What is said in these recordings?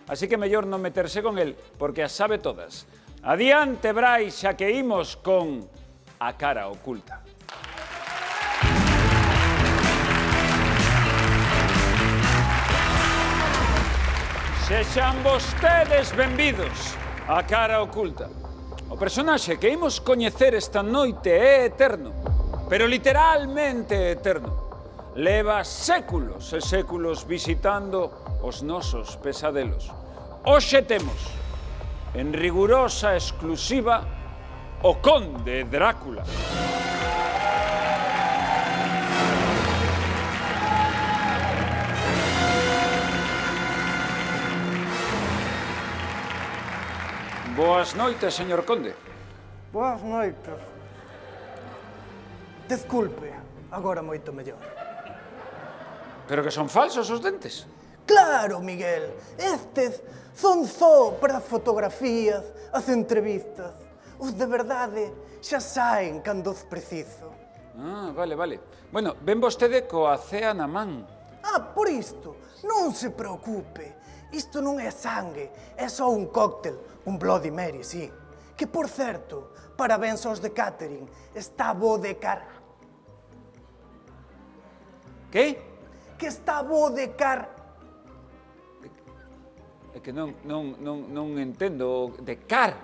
así que mellor non meterse con el, porque as sabe todas. Adiante, Brais, xa que imos con A cara oculta. Sexan vostedes benvidos a Cara Oculta. O personaxe que imos coñecer esta noite é eterno, pero literalmente eterno. Leva séculos e séculos visitando os nosos pesadelos. Hoxe temos, en rigurosa exclusiva, o Conde Drácula. Boas noites, señor Conde. Boas noites. Desculpe, agora moito mellor. Pero que son falsos os dentes? Claro, Miguel, estes son só para as fotografías, as entrevistas. Os de verdade xa saen cando os preciso. Ah, vale, vale. Bueno, ven vostede coa cea na man. Ah, por isto, non se preocupe. Isto non é sangue, é só un cóctel, un Bloody Mary, sí. Que, por certo, parabéns aos de catering, está bo de car... Que? Que está bo de car... É que non entendo de car.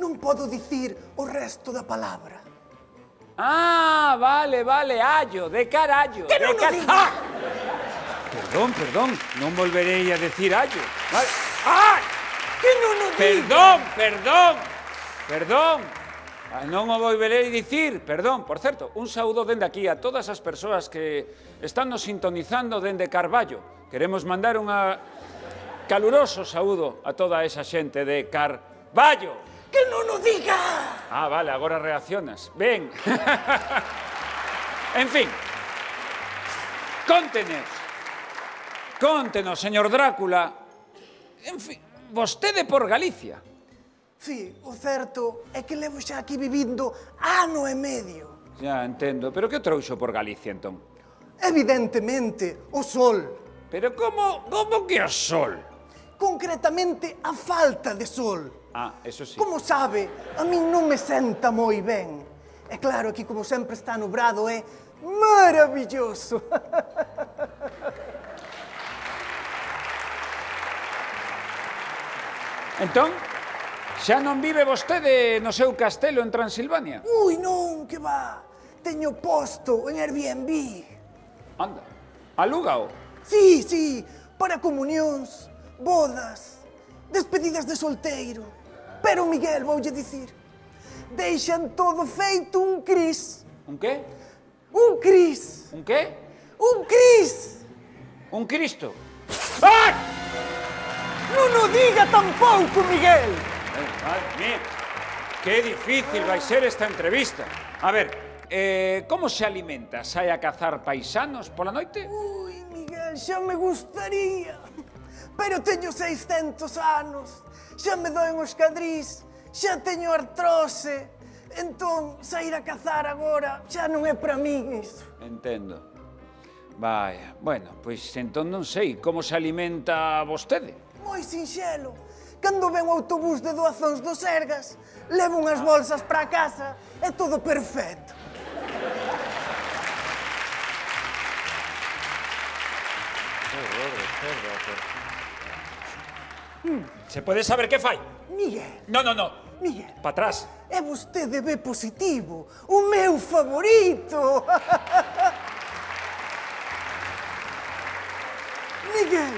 Non podo dicir o resto da palabra. Ah, vale, vale, allo, de carallo. Que non o diga! Ah! Perdón, non volverei a decir allo. Vale. ¡Ah! Que non o diga! Perdón. Non o volverei dicir, perdón. Por certo, un saúdo dende aquí a todas as persoas que están nos sintonizando dende Carballo. Queremos mandar unha caluroso saúdo a toda esa xente de Carballo. Que non o diga! Ah, vale, agora reaccionas. Ben. En fin. Contenos, señor Drácula. En fin, vostede por Galicia. Sí, o certo é que levo xa aquí vivindo ano e medio. Ya, entendo. Pero que trouxo por Galicia, entón? Evidentemente, o sol. Pero como que o sol? Concretamente, a falta de sol. Ah, eso sí. Como sabe, a min non me senta moi ben. É claro que, como sempre está nubrado, é maravilloso. Entón, xa non vive vostede no seu castelo en Transilvania? Ui, non, que va. Teño posto en Airbnb. Anda, alúgao. Sí, para comunións, bodas, despedidas de solteiro. Pero, Miguel, voulle dicir, deixan todo feito un cris. Un que? Un cris. Un que? Un cris. Un Cristo. ¡Ai! Non o diga tampouco, Miguel. Madre mía, que difícil vai ser esta entrevista. A ver, como se alimenta? Sai a cazar paisanos pola noite? Ui, Miguel, xa me gustaría. Pero teño 600 anos, xa me doen os cadrís, xa teño artrose. Entón, sair a cazar agora xa non é para min iso. Entendo. Vaya, bueno, pois entón non sei como se alimenta vostede. Moi sinxelo. Cando ven o autobús de doazóns do Sergas, levo unhas bolsas para casa e todo perfecto. Se pode saber que fai? Miguel, No. Miguel, Pa atrás. é vostede B positivo, o meu favorito. Miguel,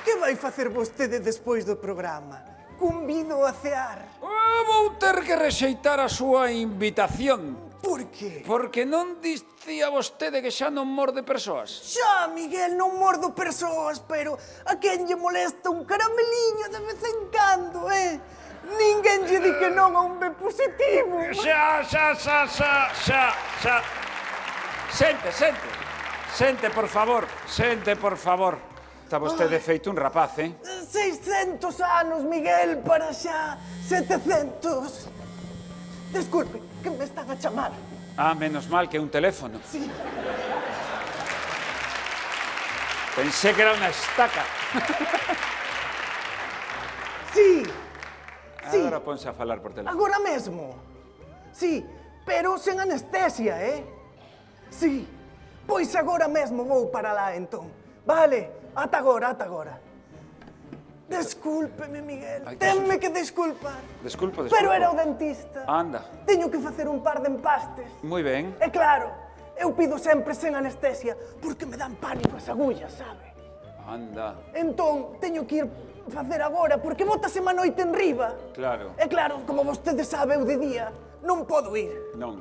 que vai facer vostede despois do programa? Convido a cear. Vou ter que rexeitar a súa invitación. Por que? Porque non dicía vostede que xa non morde persoas? Xa, Miguel, non mordo persoas, pero a quen lle molesta un carameliño de vez en cando, Ninguén lle di que non a un B positivo. Xa. Sente, por favor. Está vostede feito un rapaz, 600 anos, Miguel, para xa 700. Desculpe, que me están a chamar. Ah, menos mal que un teléfono. Sí. Pensé que era unha estaca. Sí. Sí. Agora ponse a falar por teléfono. Agora mesmo. Sí, pero sen anestesia, Sí. Pois agora mesmo vou para lá, entón. Vale, ata agora, ata agora. Descúlpeme, Miguel. Ai, que Tenme que desculpar. Desculpa. Pero era o dentista. Anda. Teño que facer un par de empastes. Moi ben. E claro, eu pido sempre sen anestesia porque me dan pánico as agullas, sabe? Anda. Entón, teño que ir facer agora porque bótaseme a noite en riba. Claro. E claro, como vostede sabe, eu de día non podo ir. Non.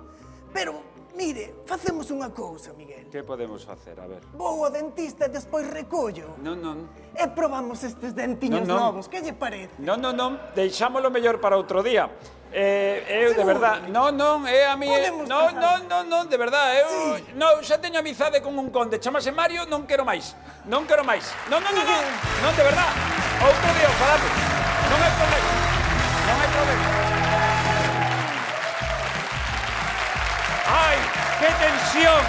Pero, mire, facemos unha cousa, Miguel. Que podemos facer? A ver. Vou ao dentista e despois recollo. Non. E probamos estes dentiños Non. novos. Que lle parece? Non. Deixámolo mellor para outro día. Eu, de Seguro. verdad, non, é a mí... Podemos Non, pasar. de verdad, eu... Sí. Non, xa teño amizade con un conde, chamase Mario, non quero máis. Non, de verdad. Outro día, falamos. Non hai problema. Ai, que tensión.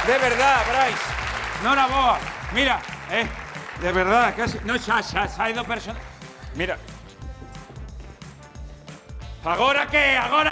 De verdad, Brais. Nora boa. Mira, de verdad, casi... Non, xa sae do personal. Mira. Agora que? Agora